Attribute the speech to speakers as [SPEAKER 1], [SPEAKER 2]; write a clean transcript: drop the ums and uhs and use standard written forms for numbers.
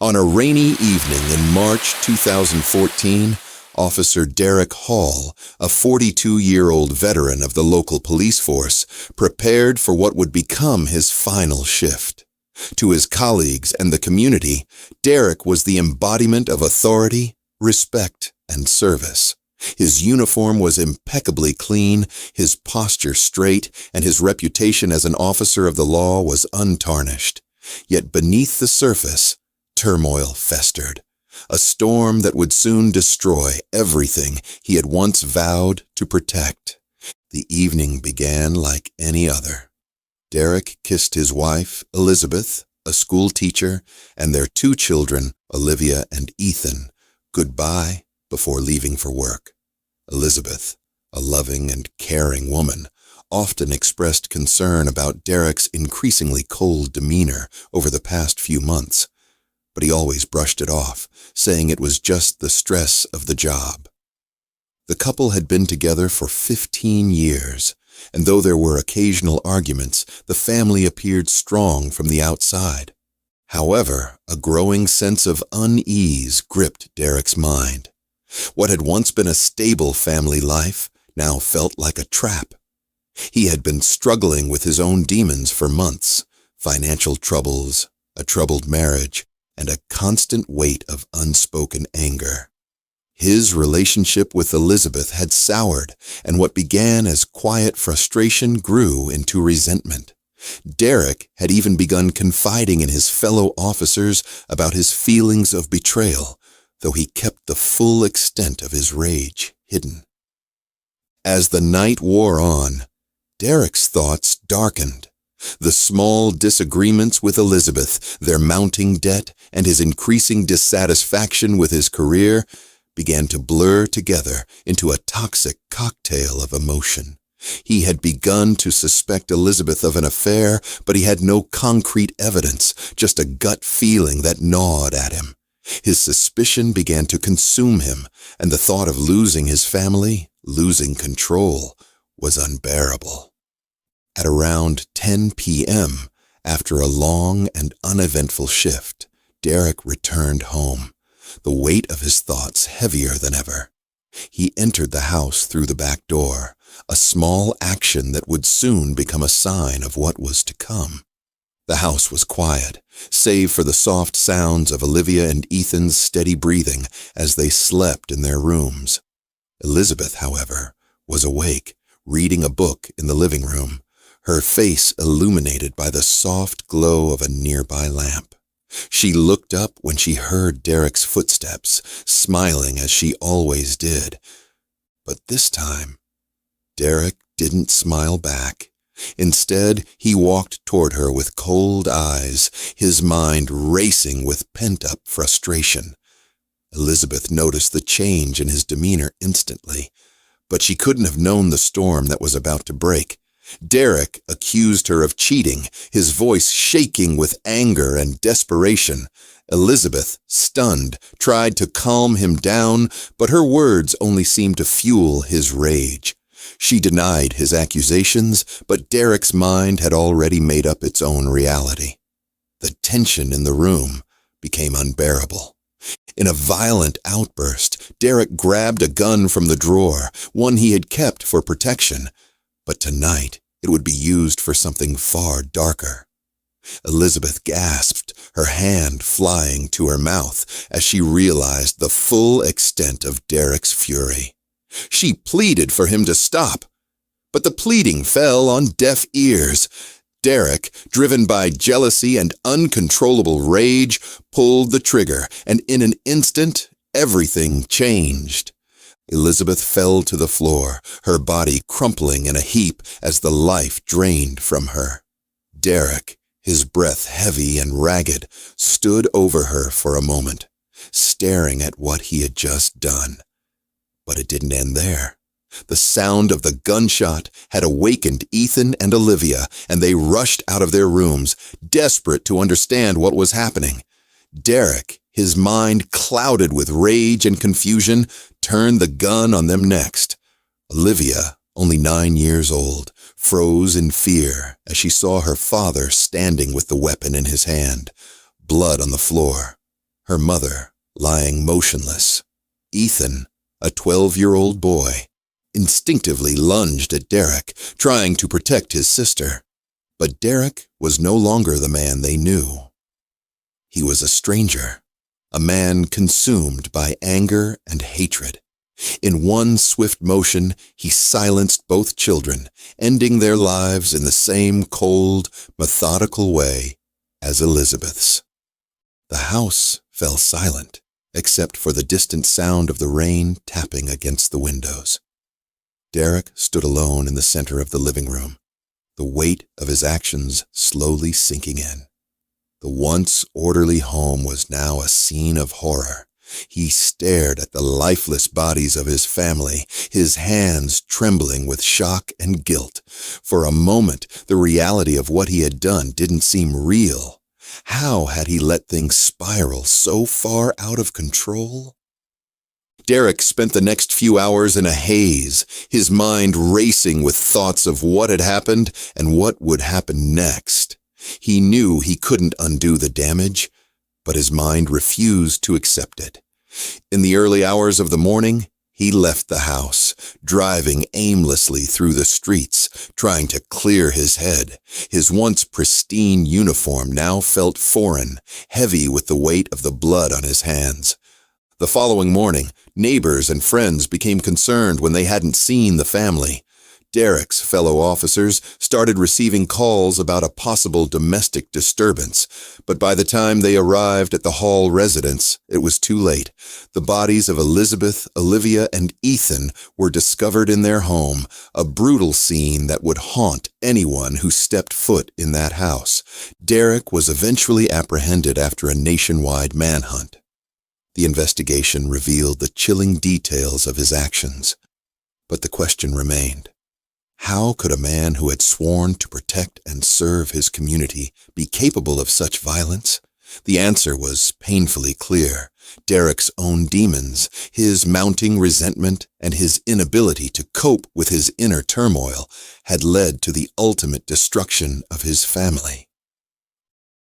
[SPEAKER 1] On a rainy evening in March 2014, Officer Derek Hall, a 42-year-old veteran of the local police force, prepared for what would become his final shift. To his colleagues and the community, Derek was the embodiment of authority, respect, and service. His uniform was impeccably clean, his posture straight, and his reputation as an officer of the law was untarnished. Yet beneath the surface, turmoil festered, a storm that would soon destroy everything he had once vowed to protect. The evening began like any other. Derek kissed his wife, Elizabeth, a school teacher, and their 2 children, Olivia and Ethan, goodbye before leaving for work. Elizabeth, a loving and caring woman, often expressed concern about Derek's increasingly cold demeanor over the past few months, but he always brushed it off, saying it was just the stress of the job. The couple had been together for 15 years, and though there were occasional arguments, the family appeared strong from the outside. However, a growing sense of unease gripped Derek's mind. What had once been a stable family life now felt like a trap. He had been struggling with his own demons for months, financial troubles, a troubled marriage, and a constant weight of unspoken anger. His relationship with Elizabeth had soured, and what began as quiet frustration grew into resentment. Derek had even begun confiding in his fellow officers about his feelings of betrayal, though he kept the full extent of his rage hidden. As the night wore on, Derek's thoughts darkened. The small disagreements with Elizabeth, their mounting debt, and his increasing dissatisfaction with his career began to blur together into a toxic cocktail of emotion. He had begun to suspect Elizabeth of an affair, but he had no concrete evidence, just a gut feeling that gnawed at him. His suspicion began to consume him, and the thought of losing his family, losing control, was unbearable. At around 10 p.m., after a long and uneventful shift, Derek returned home, the weight of his thoughts heavier than ever. He entered the house through the back door, a small action that would soon become a sign of what was to come. The house was quiet, save for the soft sounds of Olivia and Ethan's steady breathing as they slept in their rooms. Elizabeth, however, was awake, reading a book in the living room, her face illuminated by the soft glow of a nearby lamp. She looked up when she heard Derek's footsteps, smiling as she always did. But this time, Derek didn't smile back. Instead, he walked toward her with cold eyes, his mind racing with pent-up frustration. Elizabeth noticed the change in his demeanor instantly, but she couldn't have known the storm that was about to break. Derek accused her of cheating, his voice shaking with anger and desperation. Elizabeth, stunned, tried to calm him down, but her words only seemed to fuel his rage. She denied his accusations, but Derek's mind had already made up its own reality. The tension in the room became unbearable. In a violent outburst, Derek grabbed a gun from the drawer, one he had kept for protection. But tonight, it would be used for something far darker. Elizabeth gasped, her hand flying to her mouth as she realized the full extent of Derek's fury. She pleaded for him to stop, but the pleading fell on deaf ears. Derek, driven by jealousy and uncontrollable rage, pulled the trigger, and in an instant, everything changed. Elizabeth fell to the floor, her body crumpling in a heap as the life drained from her. Derek, his breath heavy and ragged, stood over her for a moment, staring at what he had just done. But it didn't end there. The sound of the gunshot had awakened Ethan and Olivia, and they rushed out of their rooms, desperate to understand what was happening. Derek, his mind clouded with rage and confusion, turned the gun on them next. Olivia, only 9 years old, froze in fear as she saw her father standing with the weapon in his hand, blood on the floor. her mother lying motionless. Ethan, a 12-year-old boy, instinctively lunged at Derek, trying to protect his sister. But Derek was no longer the man they knew. He was a stranger, a man consumed by anger and hatred. In one swift motion, he silenced both children, ending their lives in the same cold, methodical way as Elizabeth's. The house fell silent, except for the distant sound of the rain tapping against the windows. Derek stood alone in the center of the living room, the weight of his actions slowly sinking in. The once orderly home was now a scene of horror. He stared at the lifeless bodies of his family, his hands trembling with shock and guilt. For a moment, the reality of what he had done didn't seem real. How had he let things spiral so far out of control? Derek spent the next few hours in a haze, his mind racing with thoughts of what had happened and what would happen next. He knew he couldn't undo the damage, but his mind refused to accept it. In the early hours of the morning, he left the house, driving aimlessly through the streets, trying to clear his head. His once pristine uniform now felt foreign, heavy with the weight of the blood on his hands. The following morning, neighbors and friends became concerned when they hadn't seen the family. Derek's fellow officers started receiving calls about a possible domestic disturbance, but by the time they arrived at the Hall residence, it was too late. The bodies of Elizabeth, Olivia, and Ethan were discovered in their home, a brutal scene that would haunt anyone who stepped foot in that house. Derek was eventually apprehended after a nationwide manhunt. The investigation revealed the chilling details of his actions, but the question remained. How could a man who had sworn to protect and serve his community be capable of such violence? The answer was painfully clear. Derek's own demons, his mounting resentment, and his inability to cope with his inner turmoil had led to the ultimate destruction of his family.